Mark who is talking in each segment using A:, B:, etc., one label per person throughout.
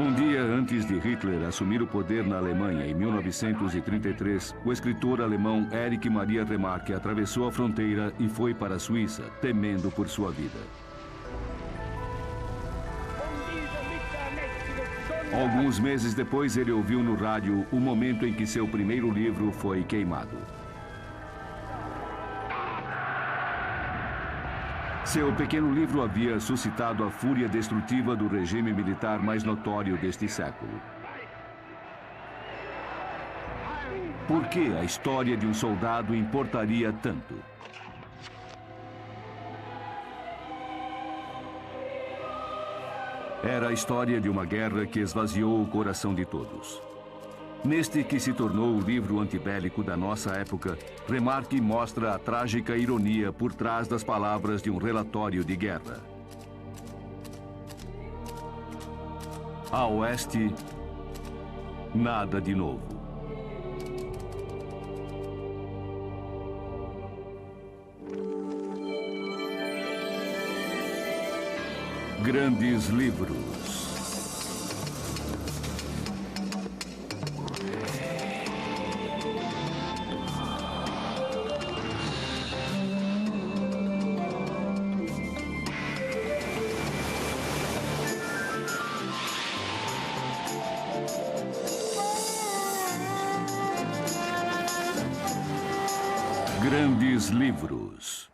A: Um dia antes de Hitler assumir o poder na Alemanha, em 1933, o escritor alemão Erich Maria Remarque atravessou a fronteira e foi para a Suíça, temendo por sua vida. Alguns meses depois, ele ouviu no rádio o momento em que seu primeiro livro foi queimado. Seu pequeno livro havia suscitado a fúria destrutiva do regime militar mais notório deste século. Por que a história de um soldado importaria tanto? Era a história de uma guerra que esvaziou o coração de todos. Neste que se tornou o livro antibélico da nossa época, Remarque mostra a trágica ironia por trás das palavras de um relatório de guerra. A oeste, nada de novo. Grandes livros. Grandes livros.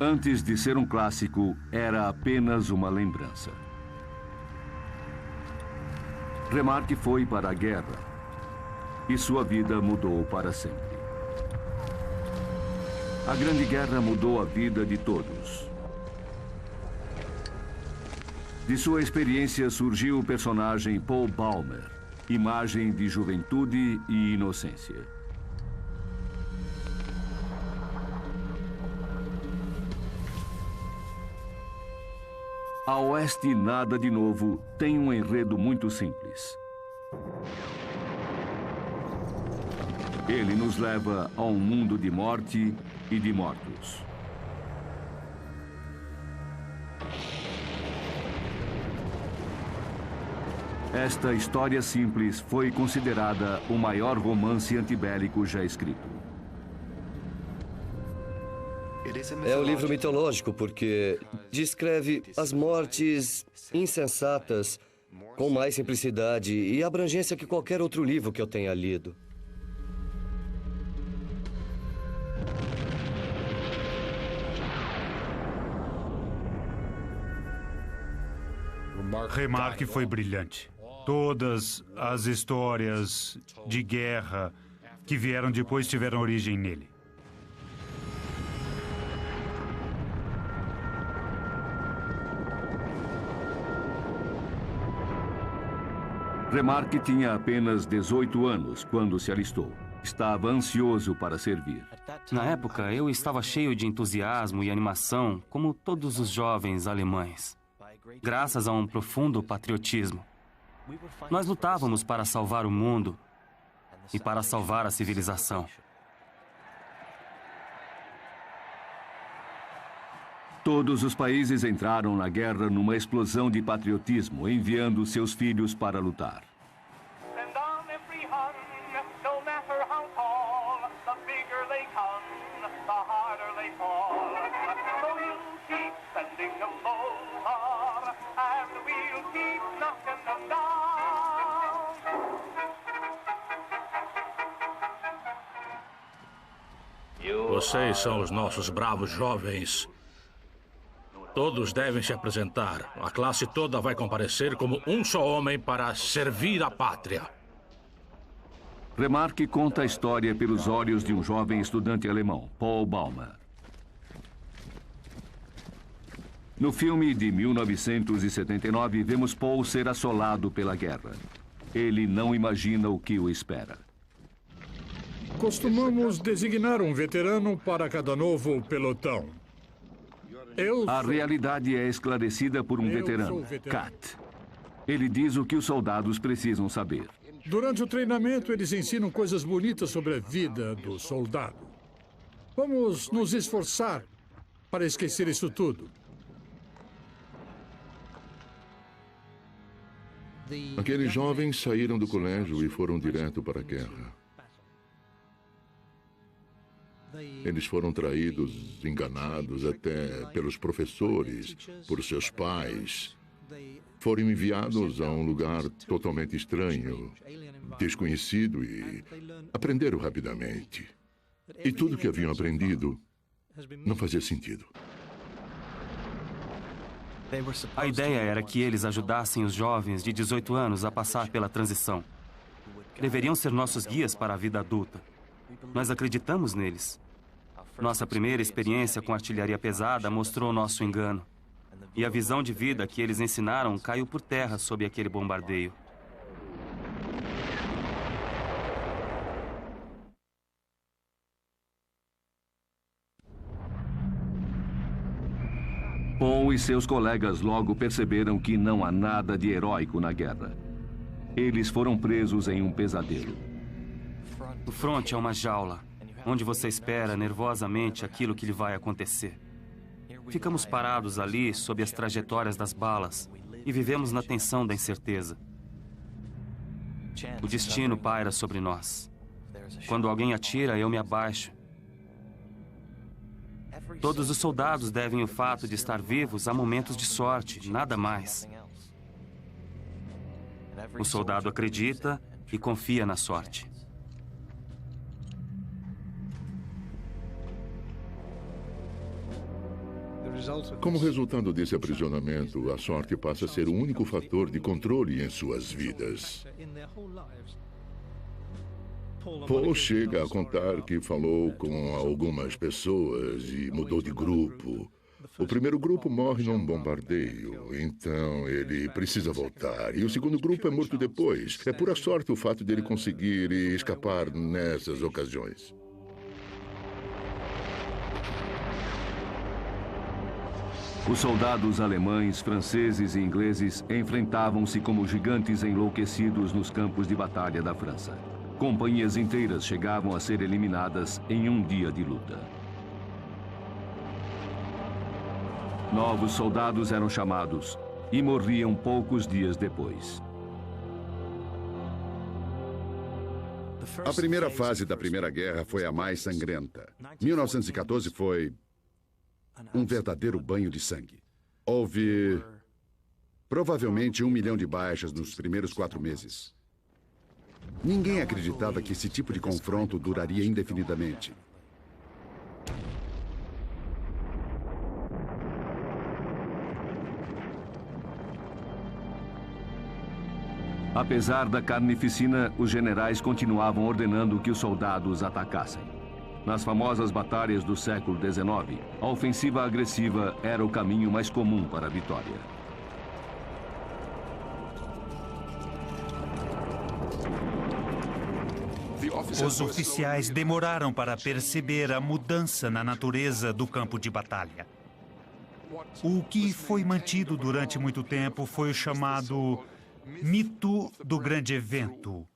A: Antes de ser um clássico, era apenas uma lembrança. Remarque foi para a guerra e sua vida mudou para sempre. A Grande Guerra mudou a vida de todos. De sua experiência surgiu o personagem Paul Bäumer, imagem de juventude e inocência. A Oeste Nada de Novo tem um enredo muito simples. Ele nos leva a um mundo de morte e de mortos. Esta história simples foi considerada o maior romance antibélico já escrito.
B: É um livro mitológico porque descreve as mortes insensatas com mais simplicidade e abrangência que qualquer outro livro que eu tenha lido.
C: Remarque foi brilhante. Todas as histórias de guerra que vieram depois tiveram origem nele.
A: Remarque tinha apenas 18 anos quando se alistou. Estava ansioso para servir.
D: Na época, eu estava cheio de entusiasmo e animação, como todos os jovens alemães. Graças a um profundo patriotismo. Nós lutávamos para salvar o mundo e para salvar a civilização.
A: Todos os países entraram na guerra numa explosão de patriotismo, enviando seus filhos para lutar.
E: Vocês são os nossos bravos jovens. Todos devem se apresentar. A classe toda vai comparecer como um só homem para servir a pátria.
A: Remarque conta a história pelos olhos de um jovem estudante alemão, Paul Bäumer. No filme de 1979, vemos Paul ser assolado pela guerra. Ele não imagina o que o espera.
F: Costumamos designar um veterano para cada novo pelotão.
A: A realidade é esclarecida por um veterano, Kat. Ele diz o que os soldados precisam saber.
F: Durante o treinamento, eles ensinam coisas bonitas sobre a vida do soldado. Vamos nos esforçar para esquecer isso tudo.
G: Aqueles jovens saíram do colégio e foram direto para a guerra. Eles foram traídos, enganados até pelos professores, por seus pais. Foram enviados a um lugar totalmente estranho, desconhecido e aprenderam rapidamente. E tudo que haviam aprendido não fazia sentido.
D: A ideia era que eles ajudassem os jovens de 18 anos a passar pela transição. Deveriam ser nossos guias para a vida adulta. Nós acreditamos neles. Nossa primeira experiência com artilharia pesada mostrou nosso engano. E a visão de vida que eles ensinaram caiu por terra sob aquele bombardeio.
A: Paul e seus colegas logo perceberam que não há nada de heróico na guerra. Eles foram presos em um pesadelo.
D: O fronte é uma jaula, onde você espera nervosamente aquilo que lhe vai acontecer. Ficamos parados ali sob as trajetórias das balas e vivemos na tensão da incerteza. O destino paira sobre nós. Quando alguém atira, eu me abaixo. Todos os soldados devem o fato de estar vivos a momentos de sorte, nada mais. O soldado acredita e confia na sorte.
G: Como resultado desse aprisionamento, a sorte passa a ser o único fator de controle em suas vidas. Paul chega a contar que falou com algumas pessoas e mudou de grupo. O primeiro grupo morre num bombardeio, então ele precisa voltar. E o segundo grupo é morto depois. É pura sorte o fato dele conseguir escapar nessas ocasiões.
A: Os soldados alemães, franceses e ingleses enfrentavam-se como gigantes enlouquecidos nos campos de batalha da França. Companhias inteiras chegavam a ser eliminadas em um dia de luta. Novos soldados eram chamados e morriam poucos dias depois.
H: A primeira fase da Primeira Guerra foi a mais sangrenta. 1914 foi um verdadeiro banho de sangue. Houve provavelmente 1 milhão de baixas nos primeiros 4 meses. Ninguém acreditava que esse tipo de confronto duraria indefinidamente.
A: Apesar da carnificina, os generais continuavam ordenando que os soldados atacassem. Nas famosas batalhas do século XIX, a ofensiva agressiva era o caminho mais comum para a vitória.
C: Os oficiais demoraram para perceber a mudança na natureza do campo de batalha. O que foi mantido durante muito tempo foi o chamado mito do grande evento.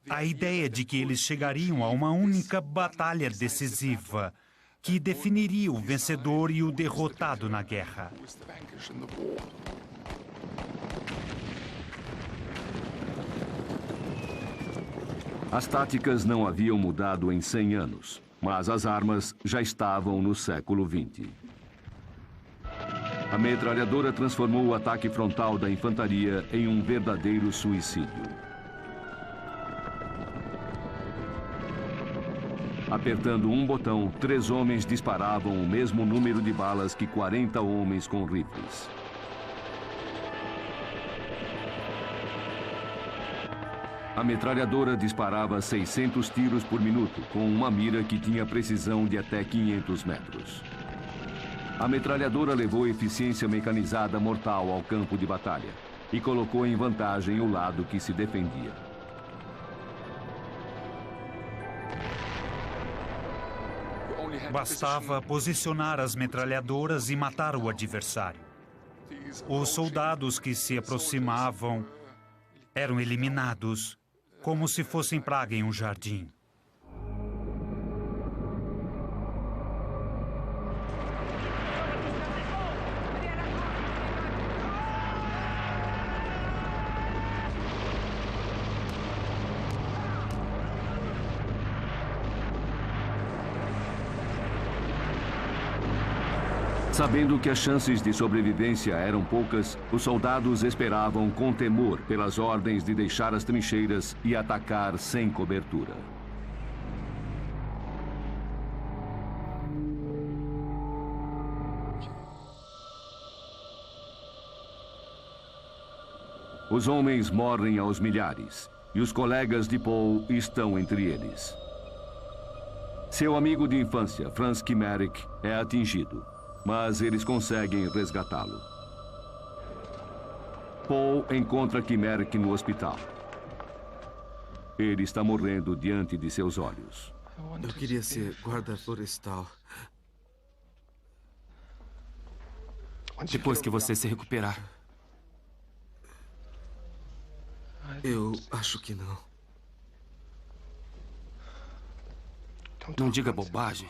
C: A ideia de que eles chegariam a uma única batalha decisiva que definiria o vencedor e o derrotado na guerra.
A: As táticas não haviam mudado em 100 anos, mas as armas já estavam no século XX. A metralhadora transformou o ataque frontal da infantaria em um verdadeiro suicídio. Apertando um botão, 3 homens disparavam o mesmo número de balas que 40 homens com rifles. A metralhadora disparava 600 tiros por minuto, com uma mira que tinha precisão de até 500 metros. A metralhadora levou eficiência mecanizada mortal ao campo de batalha e colocou em vantagem o lado que se defendia.
C: Bastava posicionar as metralhadoras e matar o adversário. Os soldados que se aproximavam eram eliminados, como se fossem praga em um jardim.
A: Sabendo que as chances de sobrevivência eram poucas, os soldados esperavam com temor pelas ordens de deixar as trincheiras e atacar sem cobertura. Os homens morrem aos milhares, e os colegas de Paul estão entre eles. Seu amigo de infância, Franz Kimmerick, é atingido, mas eles conseguem resgatá-lo. Paul encontra Kimmerick no hospital. Ele está morrendo diante de seus olhos.
I: Eu queria ser guarda florestal.
D: Depois que você se recuperar.
I: Eu acho que não.
D: Não diga bobagem.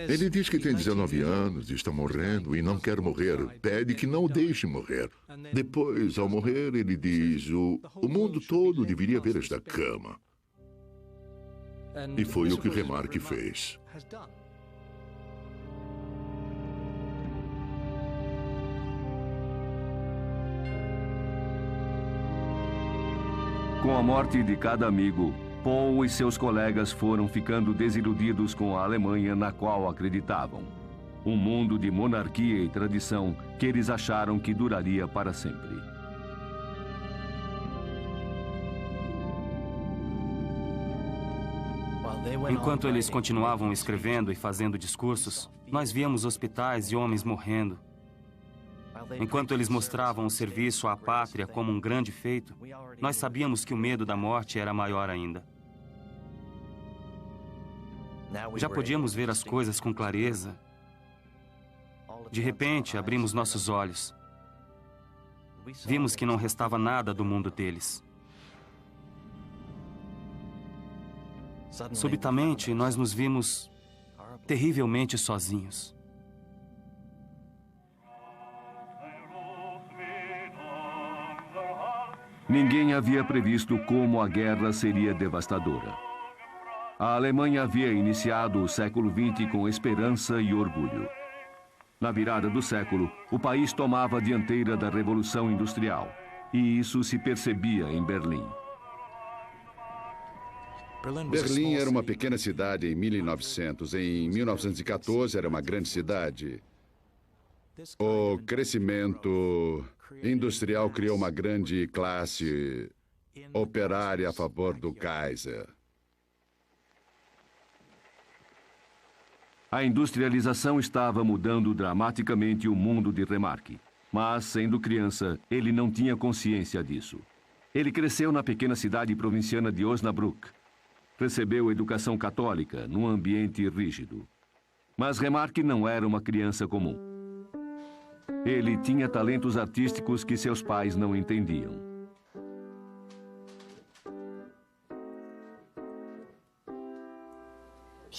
G: Ele diz que tem 19 anos, está morrendo e não quer morrer. Pede que não o deixe morrer. Depois, ao morrer, ele diz: o mundo todo deveria ver esta cama. E foi o que Remarque fez.
A: Com a morte de cada amigo, Paul e seus colegas foram ficando desiludidos com a Alemanha na qual acreditavam. Um mundo de monarquia e tradição que eles acharam que duraria para sempre.
D: Enquanto eles continuavam escrevendo e fazendo discursos, nós víamos hospitais e homens morrendo. Enquanto eles mostravam o serviço à pátria como um grande feito, nós sabíamos que o medo da morte era maior ainda. Já podíamos ver as coisas com clareza. De repente, abrimos nossos olhos. Vimos que não restava nada do mundo deles. Subitamente, nós nos vimos terrivelmente sozinhos.
A: Ninguém havia previsto como a guerra seria devastadora. A Alemanha havia iniciado o século XX com esperança e orgulho. Na virada do século, o país tomava a dianteira da Revolução Industrial, e isso se percebia em Berlim.
H: Berlim era uma pequena cidade em 1900. Em 1914 era uma grande cidade. O crescimento industrial criou uma grande classe operária a favor do Kaiser.
A: A industrialização estava mudando dramaticamente o mundo de Remarque, mas, sendo criança, ele não tinha consciência disso. Ele cresceu na pequena cidade provinciana de Osnabrück. Recebeu educação católica num ambiente rígido. Mas Remarque não era uma criança comum. Ele tinha talentos artísticos que seus pais não entendiam.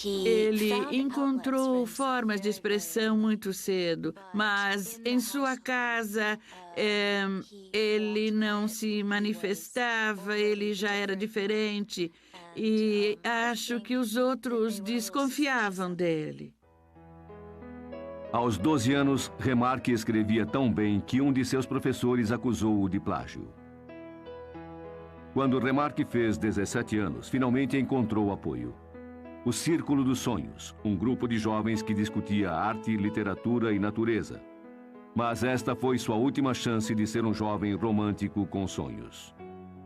J: Ele encontrou formas de expressão muito cedo, mas em sua casa ele não se manifestava, ele já era diferente e acho que os outros desconfiavam dele.
A: Aos 12 anos, Remarque escrevia tão bem que um de seus professores acusou-o de plágio. Quando Remarque fez 17 anos, finalmente encontrou apoio. O Círculo dos Sonhos, um grupo de jovens que discutia arte, literatura e natureza. Mas esta foi sua última chance de ser um jovem romântico com sonhos.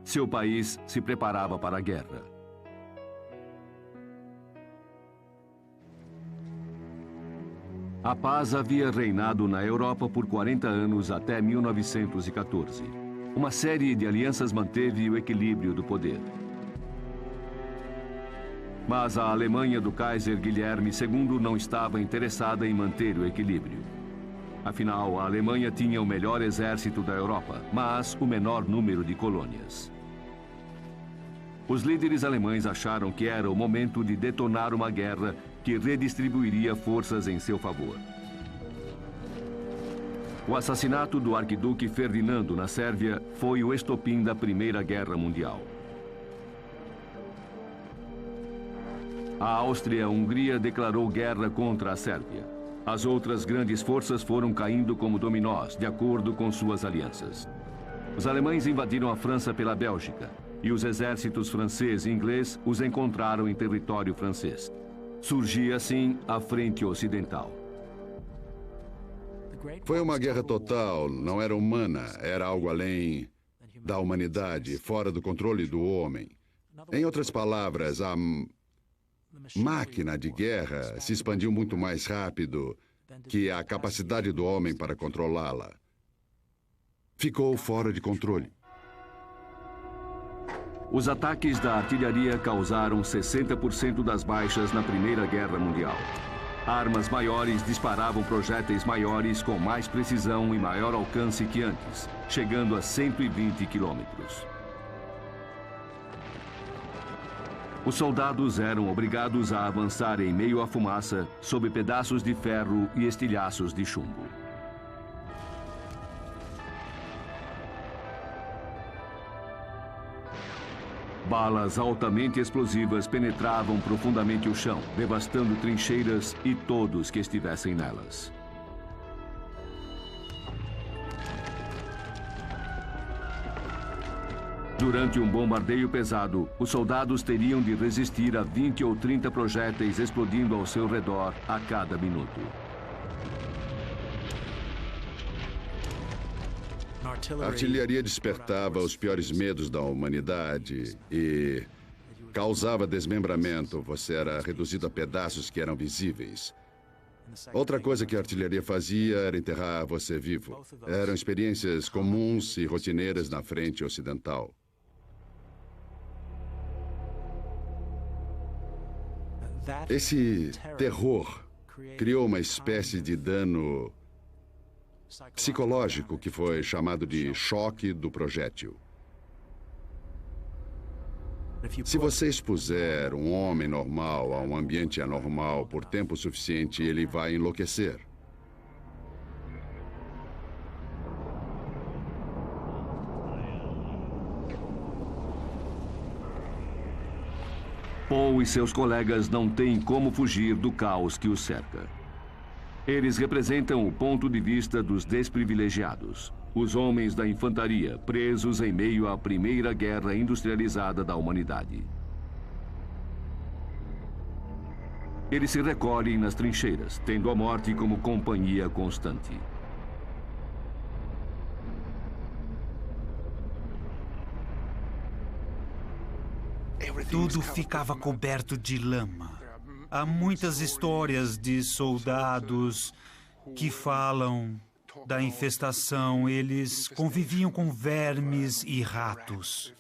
A: Seu país se preparava para a guerra. A paz havia reinado na Europa por 40 anos até 1914. Uma série de alianças manteve o equilíbrio do poder. Mas a Alemanha do Kaiser Guilherme II não estava interessada em manter o equilíbrio. Afinal, a Alemanha tinha o melhor exército da Europa, mas o menor número de colônias. Os líderes alemães acharam que era o momento de detonar uma guerra que redistribuiria forças em seu favor. O assassinato do arquiduque Ferdinando na Sérvia foi o estopim da Primeira Guerra Mundial. A Áustria-Hungria declarou guerra contra a Sérvia. As outras grandes forças foram caindo como dominós, de acordo com suas alianças. Os alemães invadiram a França pela Bélgica, e os exércitos francês e inglês os encontraram em território francês. Surgia, assim, a Frente Ocidental.
H: Foi uma guerra total, não era humana, era algo além da humanidade, fora do controle do homem. Em outras palavras, a máquina de guerra se expandiu muito mais rápido que a capacidade do homem para controlá-la. Ficou fora de controle.
A: Os ataques da artilharia causaram 60% das baixas na Primeira Guerra Mundial. Armas maiores disparavam projéteis maiores com mais precisão e maior alcance que antes, chegando a 120 quilômetros. Os soldados eram obrigados a avançar em meio à fumaça, sob pedaços de ferro e estilhaços de chumbo. Balas altamente explosivas penetravam profundamente o chão, devastando trincheiras e todos que estivessem nelas. Durante um bombardeio pesado, os soldados teriam de resistir a 20 ou 30 projéteis explodindo ao seu redor a cada minuto.
H: A artilharia despertava os piores medos da humanidade e causava desmembramento. Você era reduzido a pedaços que eram visíveis. Outra coisa que a artilharia fazia era enterrar você vivo. Eram experiências comuns e rotineiras na Frente Ocidental. Esse terror criou uma espécie de dano psicológico que foi chamado de choque do projétil. Se você expuser um homem normal a um ambiente anormal por tempo suficiente, ele vai enlouquecer.
A: Paul e seus colegas não têm como fugir do caos que os cerca. Eles representam o ponto de vista dos desprivilegiados, os homens da infantaria presos em meio à primeira guerra industrializada da humanidade. Eles se recolhem nas trincheiras, tendo a morte como companhia constante.
C: Tudo ficava coberto de lama. Há muitas histórias de soldados que falam da infestação. Eles conviviam com vermes e ratos.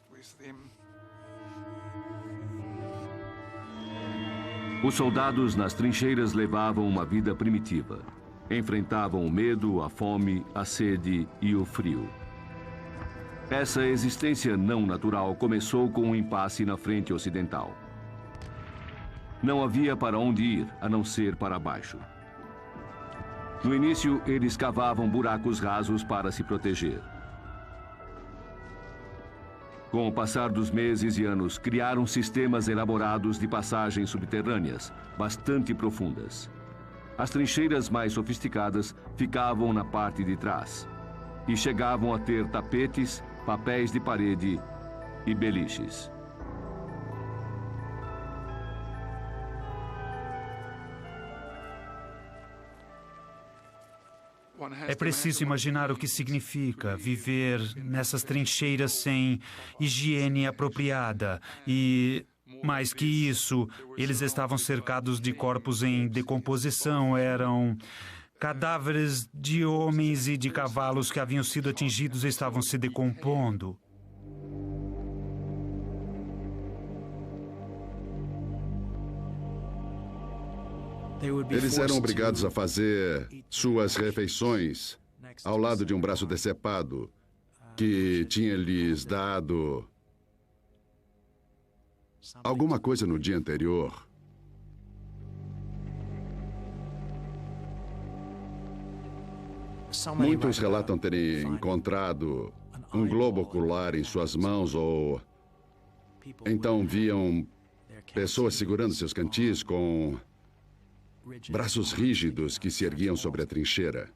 A: Os soldados nas trincheiras levavam uma vida primitiva. Enfrentavam o medo, a fome, a sede e o frio. Essa existência não natural começou com um impasse na Frente Ocidental. Não havia para onde ir, a não ser para baixo. No início, eles cavavam buracos rasos para se proteger. Com o passar dos meses e anos, criaram sistemas elaborados de passagens subterrâneas, bastante profundas. As trincheiras mais sofisticadas ficavam na parte de trás e chegavam a ter tapetes, papéis de parede e beliches.
C: É preciso imaginar o que significa viver nessas trincheiras sem higiene apropriada e, mais que isso, eles estavam cercados de corpos em decomposição. Eram cadáveres de homens e de cavalos que haviam sido atingidos e estavam se decompondo.
H: Eles eram obrigados a fazer suas refeições ao lado de um braço decepado que tinha lhes dado alguma coisa no dia anterior. Muitos relatam terem encontrado um globo ocular em suas mãos ou então viam pessoas segurando seus cantis com braços rígidos que se erguiam sobre a trincheira.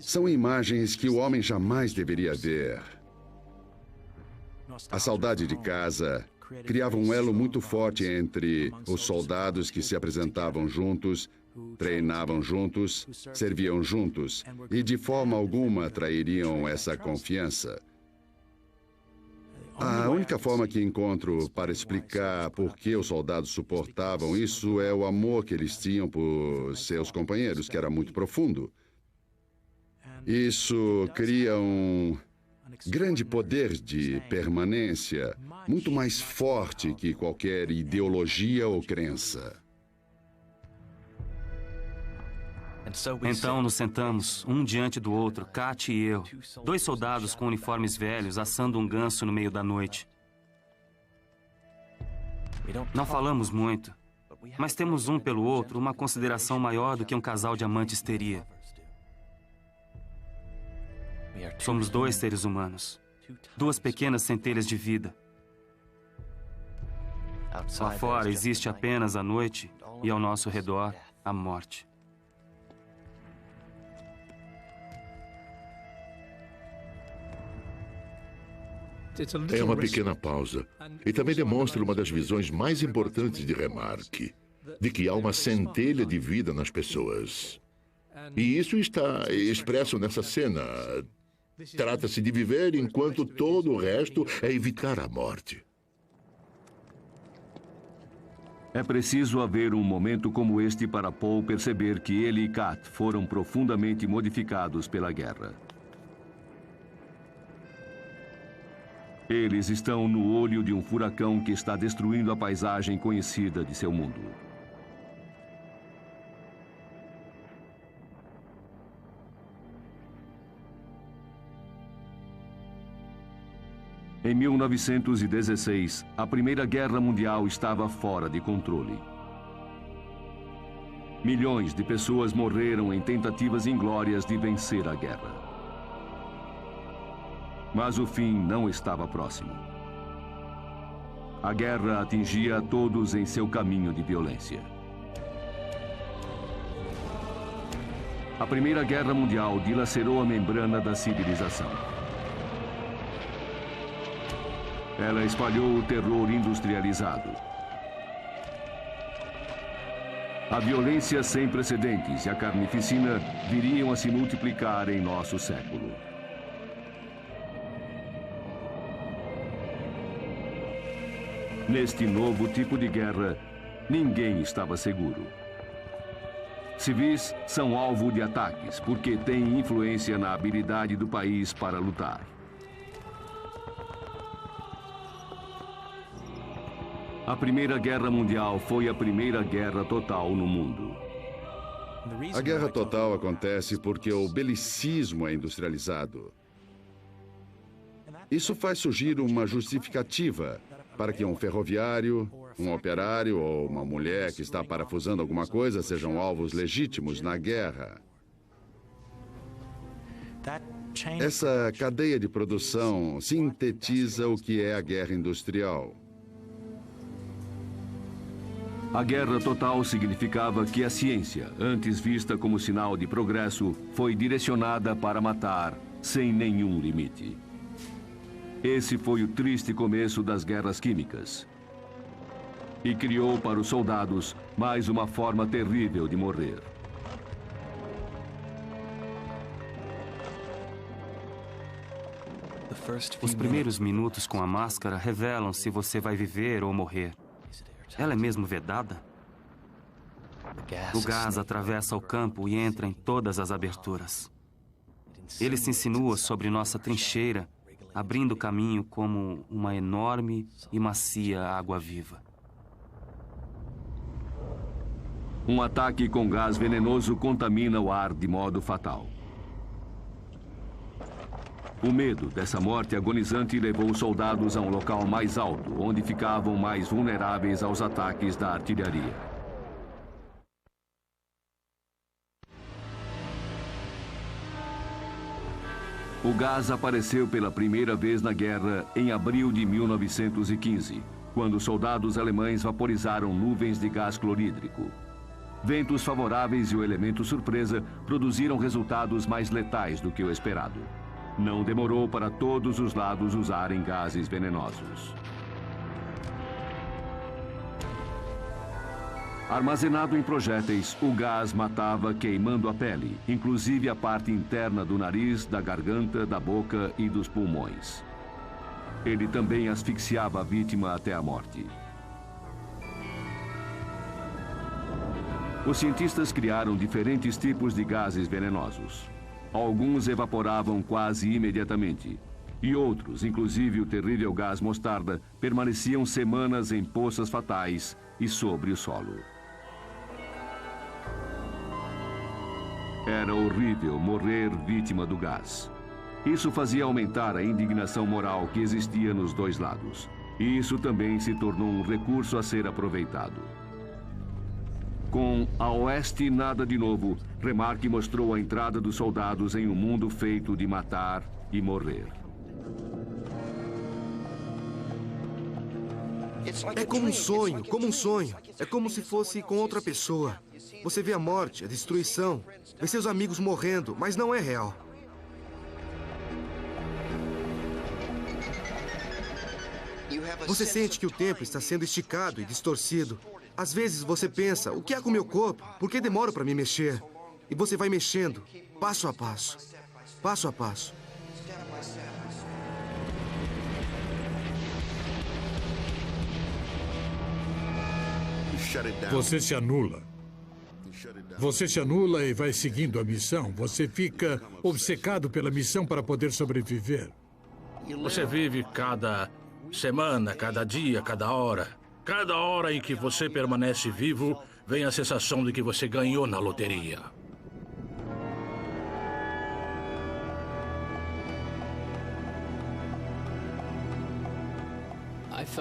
H: São imagens que o homem jamais deveria ver. A saudade de casa criava um elo muito forte entre os soldados que se apresentavam juntos, treinavam juntos, serviam juntos e de forma alguma trairiam essa confiança. A única forma que encontro para explicar por que os soldados suportavam isso é o amor que eles tinham por seus companheiros, que era muito profundo. Isso cria um grande poder de permanência, muito mais forte que qualquer ideologia ou crença.
D: Então nos sentamos, um diante do outro, Kat e eu, 2 soldados com uniformes velhos assando um ganso no meio da noite. Não falamos muito, mas temos um pelo outro uma consideração maior do que um casal de amantes teria. Somos 2 seres humanos, 2 pequenas centelhas de vida. Lá fora existe apenas a noite e ao nosso redor a morte.
G: É uma pequena pausa. E também demonstra uma das visões mais importantes de Remarque, de que há uma centelha de vida nas pessoas. E isso está expresso nessa cena. Trata-se de viver enquanto todo o resto é evitar a morte.
A: É preciso haver um momento como este para Paul perceber que ele e Kat foram profundamente modificados pela guerra. Eles estão no olho de um furacão que está destruindo a paisagem conhecida de seu mundo. Em 1916, a Primeira Guerra Mundial estava fora de controle. Milhões de pessoas morreram em tentativas inglórias de vencer a guerra. Mas o fim não estava próximo. A guerra atingia a todos em seu caminho de violência. A Primeira Guerra Mundial dilacerou a membrana da civilização. Ela espalhou o terror industrializado. A violência sem precedentes e a carnificina viriam a se multiplicar em nosso século. Neste novo tipo de guerra, ninguém estava seguro. Civis são alvo de ataques porque têm influência na habilidade do país para lutar. A Primeira Guerra Mundial foi a primeira guerra total no mundo.
H: A guerra total acontece porque o belicismo é industrializado. Isso faz surgir uma justificativa para que um ferroviário, um operário ou uma mulher que está parafusando alguma coisa sejam alvos legítimos na guerra. Essa cadeia de produção sintetiza o que é a guerra industrial.
A: A guerra total significava que a ciência, antes vista como sinal de progresso, foi direcionada para matar sem nenhum limite. Esse foi o triste começo das guerras químicas. E criou para os soldados mais uma forma terrível de morrer.
D: Os primeiros minutos com a máscara revelam se você vai viver ou morrer. Ela é mesmo vedada? O gás atravessa o campo e entra em todas as aberturas. Ele se insinua sobre nossa trincheira, abrindo caminho como uma enorme e macia água viva.
A: Um ataque com gás venenoso contamina o ar de modo fatal. O medo dessa morte agonizante levou os soldados a um local mais alto, onde ficavam mais vulneráveis aos ataques da artilharia. O gás apareceu pela primeira vez na guerra em abril de 1915, quando soldados alemães vaporizaram nuvens de gás clorídrico. Ventos favoráveis e o elemento surpresa produziram resultados mais letais do que o esperado. Não demorou para todos os lados usarem gases venenosos. Armazenado em projéteis, o gás matava queimando a pele, inclusive a parte interna do nariz, da garganta, da boca e dos pulmões. Ele também asfixiava a vítima até a morte. Os cientistas criaram diferentes tipos de gases venenosos. Alguns evaporavam quase imediatamente. E outros, inclusive o terrível gás mostarda, permaneciam semanas em poças fatais e sobre o solo. Era horrível morrer vítima do gás. Isso fazia aumentar a indignação moral que existia nos dois lados. E isso também se tornou um recurso a ser aproveitado. Com A Oeste Nada de Novo, Remarque mostrou a entrada dos soldados em um mundo feito de matar e morrer.
I: É como um sonho, como um sonho. É como se fosse com outra pessoa. Você vê a morte, a destruição, vê seus amigos morrendo, mas não é real. Você sente que o tempo está sendo esticado e distorcido. Às vezes você pensa, o que há com o meu corpo? Por que demoro para me mexer? E você vai mexendo, passo a passo, passo a passo.
F: Você se anula. Você se anula e vai seguindo a missão. Você fica obcecado pela missão para poder sobreviver.
E: Você vive cada semana, cada dia, cada hora. Cada hora em que você permanece vivo, vem a sensação de que você ganhou na loteria.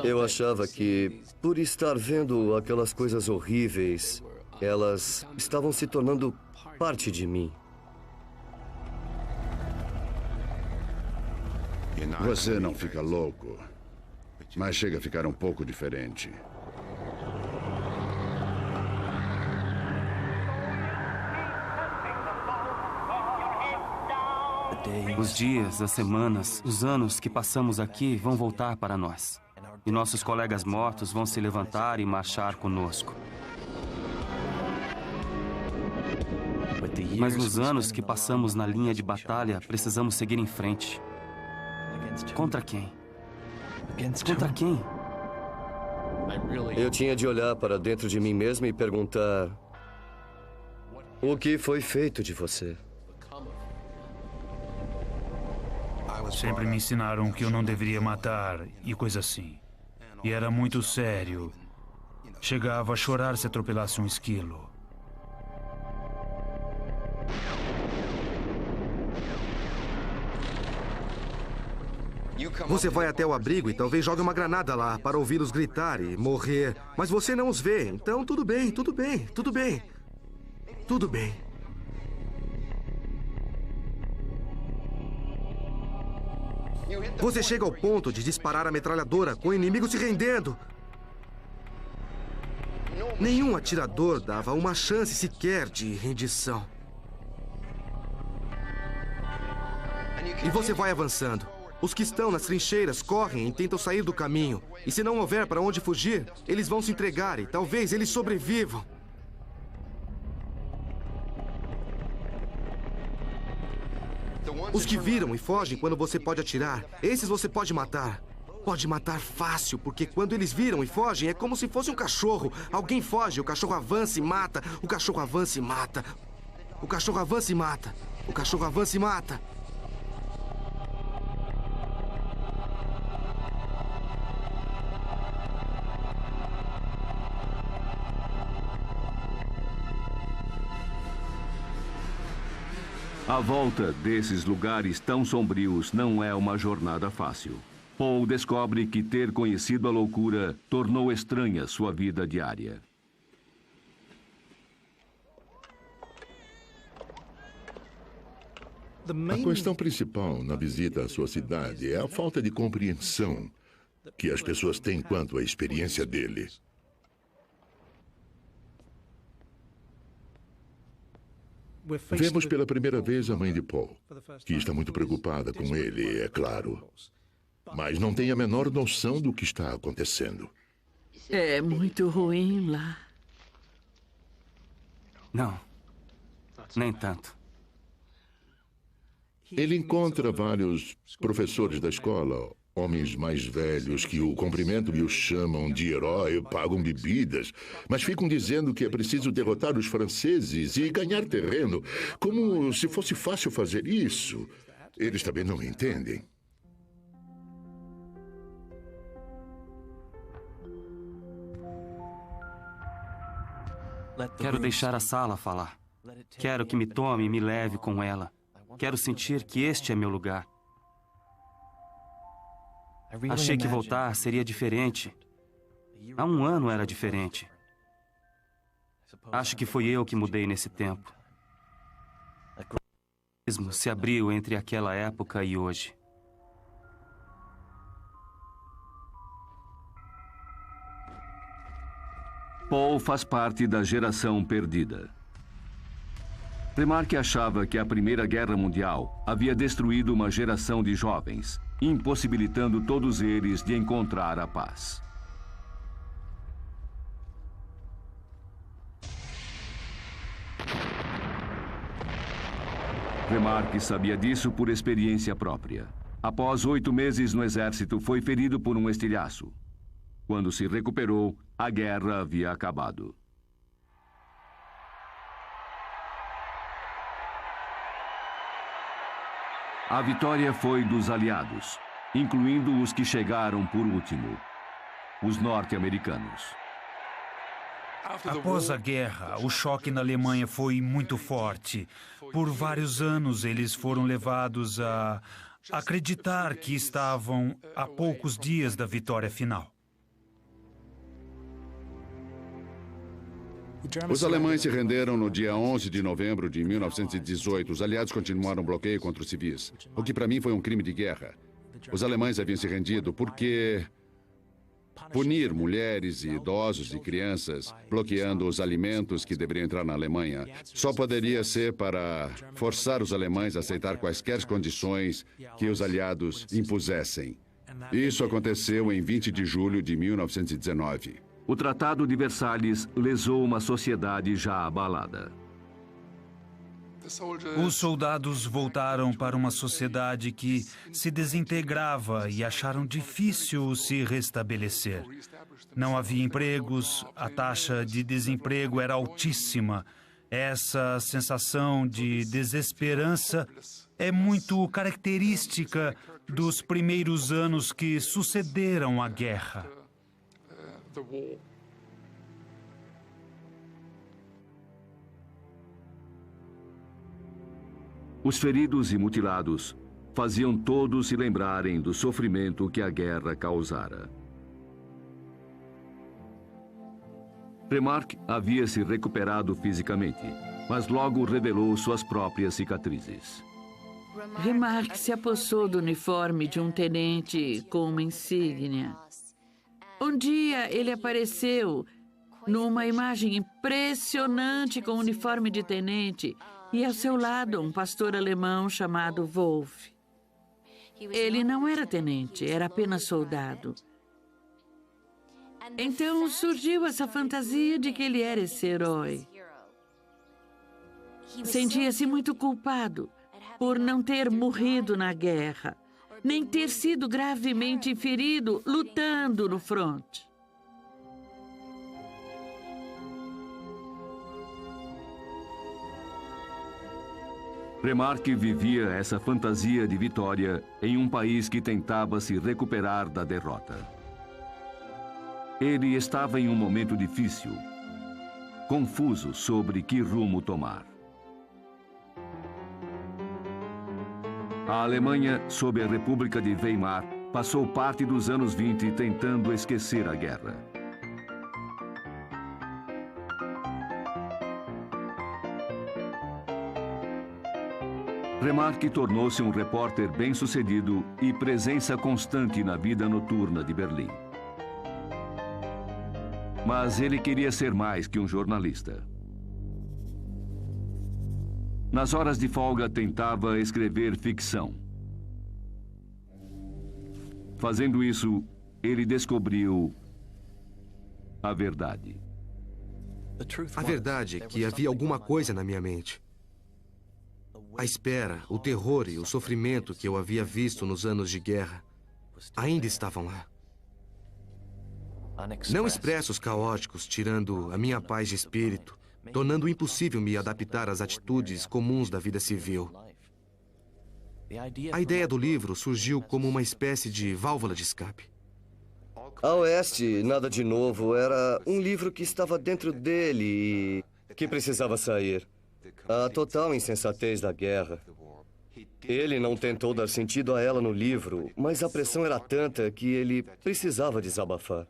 B: Eu achava que, por estar vendo aquelas coisas horríveis, elas estavam se tornando parte de mim.
H: Você não fica louco, mas chega a ficar um pouco diferente.
D: Os dias, as semanas, os anos que passamos aqui vão voltar para nós. E nossos colegas mortos vão se levantar e marchar conosco. Mas nos anos que passamos na linha de batalha, precisamos seguir em frente. Contra quem? Contra quem?
B: Eu tinha de olhar para dentro de mim mesmo e perguntar: o que foi feito de você?
C: Sempre me ensinaram que eu não deveria matar e coisa assim. E era muito sério. Chegava a chorar se atropelasse um esquilo.
I: Você vai até o abrigo e talvez jogue uma granada lá para ouvi-los gritar e morrer. Mas você não os vê, então tudo bem, tudo bem, tudo bem. Tudo bem. Você chega ao ponto de disparar a metralhadora com o inimigo se rendendo. Nenhum atirador dava uma chance sequer de rendição. E você vai avançando. Os que estão nas trincheiras correm e tentam sair do caminho. E se não houver para onde fugir, eles vão se entregar e talvez eles sobrevivam. Os que viram e fogem quando você pode atirar, esses você pode matar. Pode matar fácil, porque quando eles viram e fogem, é como se fosse um cachorro. Alguém foge, o cachorro avança e mata. O cachorro avança e mata. O cachorro avança e mata. O cachorro avança e mata.
A: A volta desses lugares tão sombrios não é uma jornada fácil. Paul descobre que ter conhecido a loucura tornou estranha sua vida diária.
G: A questão principal na visita à sua cidade é a falta de compreensão que as pessoas têm quanto à experiência dele. Vemos pela primeira vez a mãe de Paul, que está muito preocupada com ele, é claro. Mas não tem a menor noção do que está acontecendo.
J: É muito ruim lá.
D: Não, nem tanto.
G: Ele encontra vários professores da escola, homens mais velhos que o cumprimentam e o chamam de herói, pagam bebidas, mas ficam dizendo que é preciso derrotar os franceses e ganhar terreno, como se fosse fácil fazer isso. Eles também não entendem.
D: Quero deixar a sala falar. Quero que me tome e me leve com ela. Quero sentir que este é meu lugar. Achei que voltar seria diferente. Há um ano era diferente. Acho que fui eu que mudei nesse tempo. O abismo se abriu entre aquela época e hoje.
A: Paul faz parte da geração perdida. Remarque achava que a Primeira Guerra Mundial havia destruído uma geração de jovens, impossibilitando todos eles de encontrar a paz. Remarque sabia disso por experiência própria. Após 8 meses no exército, foi ferido por um estilhaço. Quando se recuperou, a guerra havia acabado. A vitória foi dos aliados, incluindo os que chegaram por último, os norte-americanos.
C: Após a guerra, o choque na Alemanha foi muito forte. Por vários anos, eles foram levados a acreditar que estavam a poucos dias da vitória final.
H: Os alemães se renderam no dia 11 de novembro de 1918. Os aliados continuaram o bloqueio contra os civis, o que para mim foi um crime de guerra. Os alemães haviam se rendido porque punir mulheres, idosos e crianças, bloqueando os alimentos que deveriam entrar na Alemanha, só poderia ser para forçar os alemães a aceitar quaisquer condições que os aliados impusessem. Isso aconteceu em 20 de julho de 1919.
A: O Tratado de Versalhes lesou uma sociedade já abalada.
C: Os soldados voltaram para uma sociedade que se desintegrava e acharam difícil se restabelecer. Não havia empregos, a taxa de desemprego era altíssima. Essa sensação de desesperança é muito característica dos primeiros anos que sucederam à guerra.
A: Os feridos e mutilados faziam todos se lembrarem do sofrimento que a guerra causara. Remarque havia se recuperado fisicamente, mas logo revelou suas próprias cicatrizes.
J: Remarque se apossou do uniforme de um tenente com uma insígnia. Um dia ele apareceu numa imagem impressionante com o uniforme de tenente e ao seu lado um pastor alemão chamado Wolf. Ele não era tenente, era apenas soldado. Então surgiu essa fantasia de que ele era esse herói. Sentia-se muito culpado por não ter morrido na guerra, nem ter sido gravemente ferido lutando no fronte.
A: Remarque vivia essa fantasia de vitória em um país que tentava se recuperar da derrota. Ele estava em um momento difícil, confuso sobre que rumo tomar. A Alemanha, sob a República de Weimar, passou parte dos anos 20 tentando esquecer a guerra. Remarque tornou-se um repórter bem-sucedido e presença constante na vida noturna de Berlim. Mas ele queria ser mais que um jornalista. Nas horas de folga, tentava escrever ficção. Fazendo isso, ele descobriu a verdade.
I: A verdade é que havia alguma coisa na minha mente. A espera, o terror e o sofrimento que eu havia visto nos anos de guerra ainda estavam lá. Não expressos, caóticos, tirando a minha paz de espírito, tornando impossível me adaptar às atitudes comuns da vida civil. A ideia do livro surgiu como uma espécie de válvula de escape.
B: A Oeste, Nada de Novo, era um livro que estava dentro dele e que precisava sair. A total insensatez da guerra. Ele não tentou dar sentido a ela no livro, mas a pressão era tanta que ele precisava desabafar.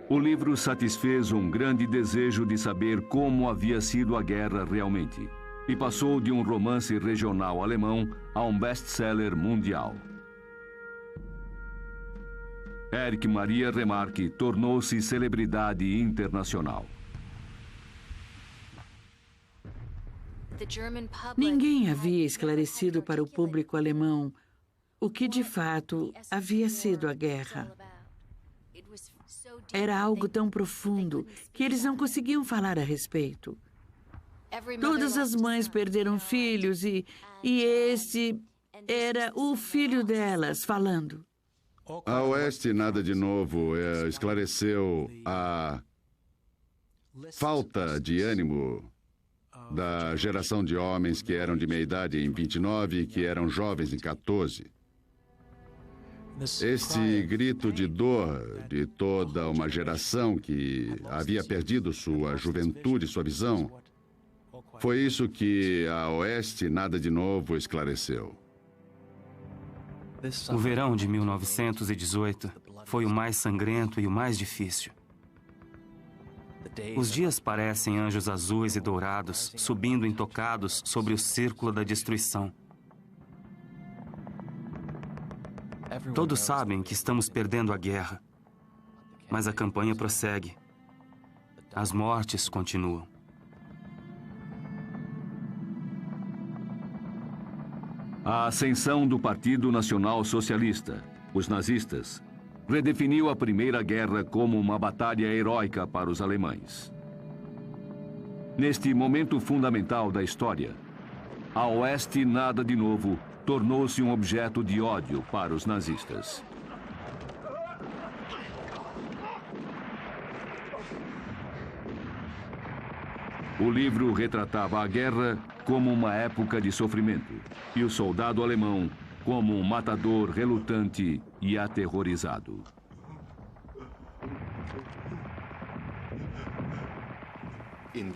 A: O livro satisfez um grande desejo de saber como havia sido a guerra realmente, e passou de um romance regional alemão a um best-seller mundial. Erich Maria Remarque tornou-se celebridade internacional.
J: Ninguém havia esclarecido para o público alemão o que de fato havia sido a guerra. Era algo tão profundo que eles não conseguiam falar a respeito. Todas as mães perderam filhos e esse era o filho delas falando.
H: A Oeste, Nada de Novo, esclareceu a falta de ânimo da geração de homens que eram de meia idade em 29 e que eram jovens em 14. Este grito de dor de toda uma geração que havia perdido sua juventude, sua visão, foi isso que a Oeste, Nada de Novo, esclareceu.
D: O verão de 1918 foi o mais sangrento e o mais difícil. Os dias parecem anjos azuis e dourados subindo intocados sobre o círculo da destruição. Todos sabem que estamos perdendo a guerra, mas a campanha prossegue. As mortes continuam.
A: A ascensão do Partido Nacional Socialista, os nazistas, redefiniu a Primeira Guerra como uma batalha heróica para os alemães. Neste momento fundamental da história, a Oeste, Nada de Novo, tornou-se um objeto de ódio para os nazistas. O livro retratava a guerra como uma época de sofrimento e o soldado alemão como um matador relutante e aterrorizado.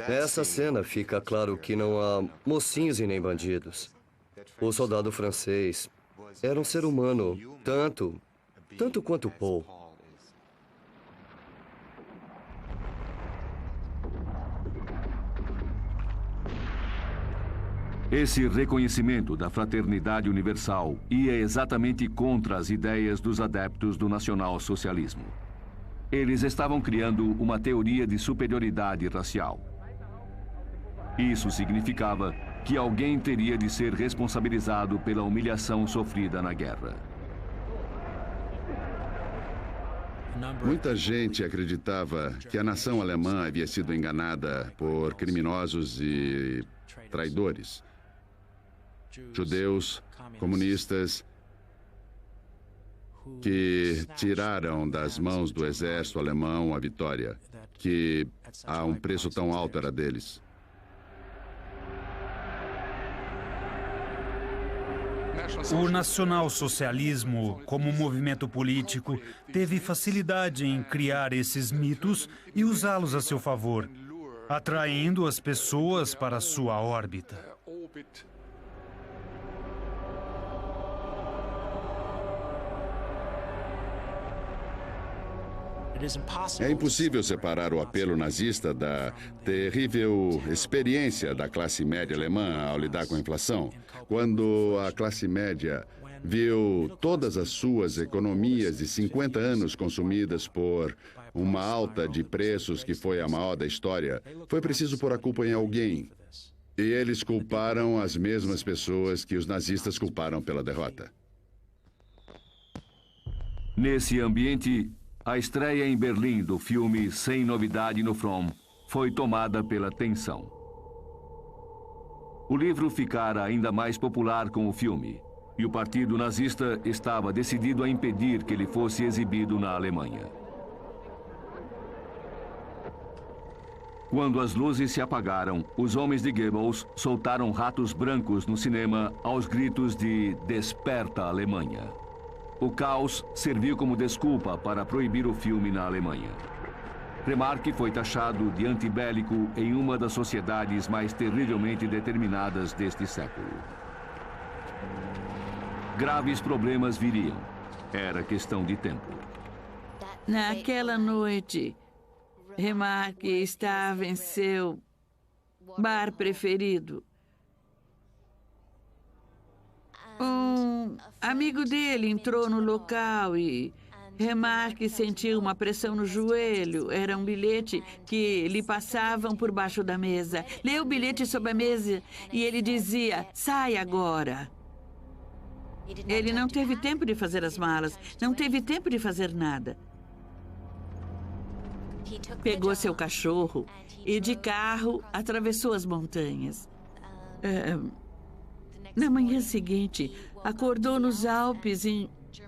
B: Nessa cena fica claro que não há mocinhos e nem bandidos. O soldado francês era um ser humano, tanto quanto Paul.
A: Esse reconhecimento da fraternidade universal ia exatamente contra as ideias dos adeptos do nacional-socialismo. Eles estavam criando uma teoria de superioridade racial. Isso significava que alguém teria de ser responsabilizado pela humilhação sofrida na guerra.
H: Muita gente acreditava que a nação alemã havia sido enganada por criminosos e traidores. Judeus, comunistas, que tiraram das mãos do exército alemão a vitória, que a um preço tão alto era deles.
C: O nacionalsocialismo, como movimento político, teve facilidade em criar esses mitos e usá-los a seu favor, atraindo as pessoas para sua órbita.
H: É impossível separar o apelo nazista da terrível experiência da classe média alemã ao lidar com a inflação. Quando a classe média viu todas as suas economias de 50 anos consumidas por uma alta de preços que foi a maior da história, foi preciso pôr a culpa em alguém. E eles culparam as mesmas pessoas que os nazistas culparam pela derrota.
A: Nesse ambiente, a estreia em Berlim do filme Sem Novidade no Front foi tomada pela tensão. O livro ficara ainda mais popular com o filme, e o partido nazista estava decidido a impedir que ele fosse exibido na Alemanha. Quando as luzes se apagaram, os homens de Goebbels soltaram ratos brancos no cinema aos gritos de "Desperta, Alemanha!". O caos serviu como desculpa para proibir o filme na Alemanha. Remarque foi taxado de antibélico em uma das sociedades mais terrivelmente determinadas deste século. Graves problemas viriam. Era questão de tempo.
J: Naquela noite, Remarque estava em seu bar preferido. Um amigo dele entrou no local e Remarque sentiu uma pressão no joelho. Era um bilhete que lhe passavam por baixo da mesa. Leu o bilhete sob a mesa e ele dizia: "Sai agora". Ele não teve tempo de fazer as malas, não teve tempo de fazer nada. Pegou seu cachorro e, de carro, atravessou as montanhas. Na manhã seguinte, acordou nos Alpes,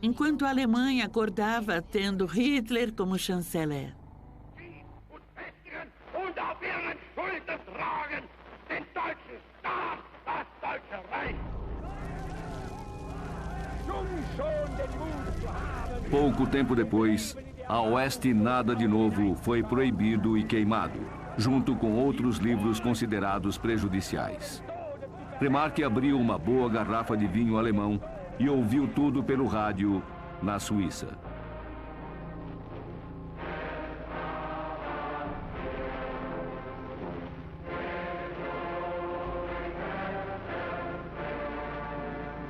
J: enquanto a Alemanha acordava tendo Hitler como chanceler.
A: Pouco tempo depois, A Oeste Nada de Novo foi proibido e queimado, junto com outros livros considerados prejudiciais. Remarque abriu uma boa garrafa de vinho alemão e ouviu tudo pelo rádio na Suíça.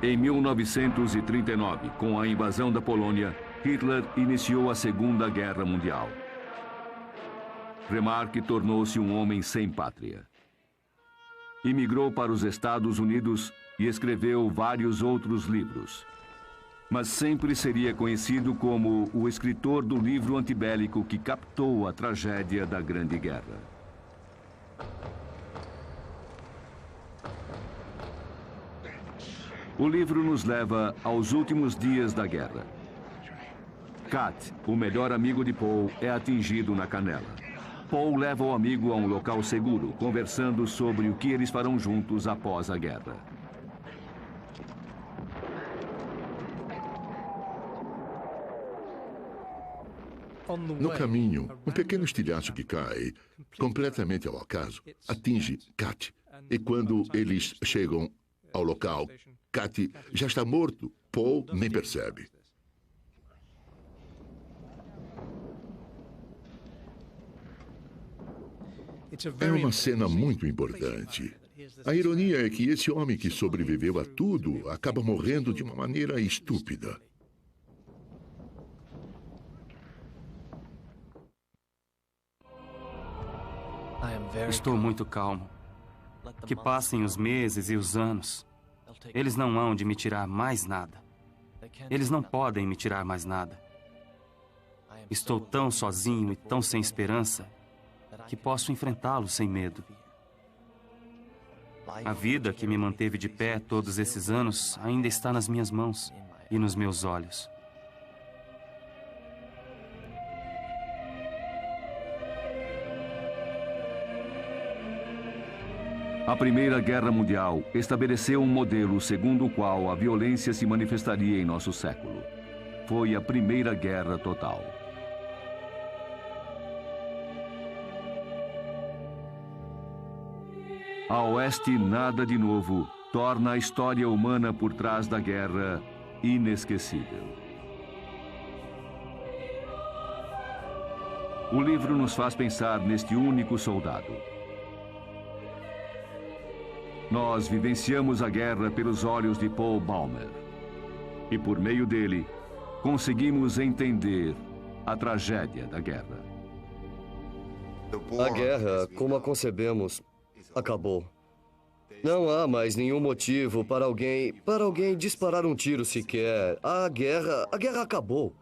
A: Em 1939, com a invasão da Polônia, Hitler iniciou a Segunda Guerra Mundial. Remarque tornou-se um homem sem pátria. Imigrou para os Estados Unidos e escreveu vários outros livros. Mas sempre seria conhecido como o escritor do livro antibélico que captou a tragédia da Grande Guerra. O livro nos leva aos últimos dias da guerra. Kat, o melhor amigo de Paul, é atingido na canela. Paul leva o amigo a um local seguro, conversando sobre o que eles farão juntos após a guerra.
G: No caminho, um pequeno estilhaço que cai, completamente ao acaso, atinge Kat. E quando eles chegam ao local, Kat já está morto. Paul nem percebe. É uma cena muito importante. A ironia é que esse homem que sobreviveu a tudo acaba morrendo de uma maneira estúpida.
D: Estou muito calmo. Que passem os meses e os anos. Eles não hão de me tirar mais nada. Eles não podem me tirar mais nada. Estou tão sozinho e tão sem esperança que posso enfrentá-lo sem medo. A vida que me manteve de pé todos esses anos ainda está nas minhas mãos e nos meus olhos.
A: A Primeira Guerra Mundial estabeleceu um modelo segundo o qual a violência se manifestaria em nosso século. Foi a Primeira Guerra Total. A Oeste Nada de Novo torna a história humana por trás da guerra inesquecível. O livro nos faz pensar neste único soldado. Nós vivenciamos a guerra pelos olhos de Paul Baumer. E por meio dele, conseguimos entender a tragédia da guerra.
B: A guerra, como a concebemos, acabou. Não há mais nenhum motivo para alguém disparar um tiro sequer. A guerra acabou.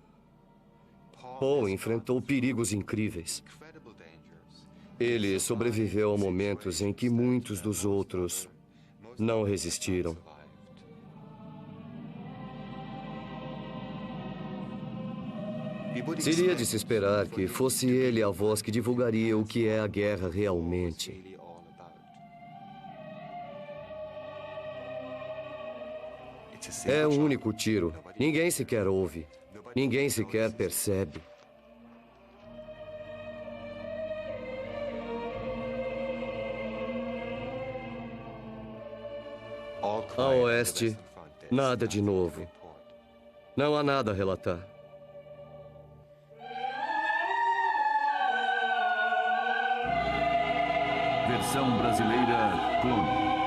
B: Paul enfrentou perigos incríveis. Ele sobreviveu a momentos em que muitos dos outros não resistiram. Seria de se esperar que fosse ele a voz que divulgaria o que é a guerra realmente. É um único tiro. Ninguém sequer ouve. Ninguém sequer percebe. A oeste, nada de novo. Não há nada a relatar.
A: Versão brasileira Clone.